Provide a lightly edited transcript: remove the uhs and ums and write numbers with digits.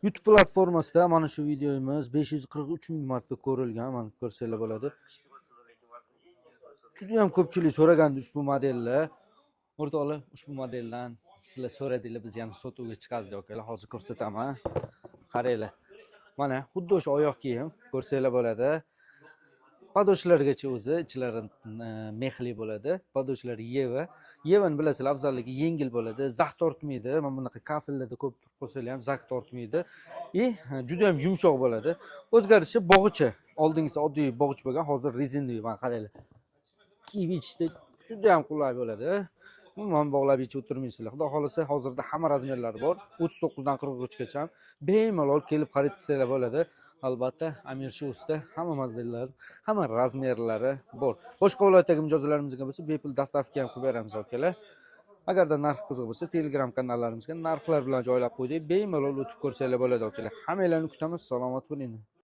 YouTube platformasida mana shu videomiz 543 ming marta ko'rilgan. Mana ko'rsanglar bo'ladi. Juda ham ko'pchilik so'ragandi ushbu modelni. O'rtoqlar, ushbu modeldan sizlar so'radinglar, biz ham sotuvga chiqardik akalar. Hozir ko'rsataman. Qaranglar. Mana xuddi o'sha oyoq kiyim ko'rsanglar bo'ladi. Padoshlargacha o'zi ichlari mexli bo'ladi. Padoshlar Yeva. Yevani bilasizlar, afzalligi yengil bo'ladi, zax tortmaydi. Mana bunaqa kafellarda ko'p turib qo'ysalar ham zax tortmaydi. Juda ham yumshoq bo'ladi. O'zgarishi bog'icha. Oldingisi oddiy bog'ich bo'lgan, hozir rezinli. Mana qaranglar. Kiyib ichishda juda ham qulay bo'ladi. Umuman bog'lab ichib o'tirmaysizlar. Xudo xolasa hozirda hamma razmerlari bor. 39 dan 43 gacha bemalol kelib xarid qilsanglar bo'ladi. Albatta, Amir Shoes'da hamma modellar, hamma razmerlari bor. Boshqa viloyatdagi mijozlarimizga bo'lsa, bepul dostavka ham qilib beramiz akalar. Agarda narx qiziq bo'lsa, Telegram kanallarimizga narxlar bilan joylab qo'ydik. Bemalol o'tib ko'rsanglar bo'ladi akalar. Hammanglarni kutamiz. Salomat bo'ling.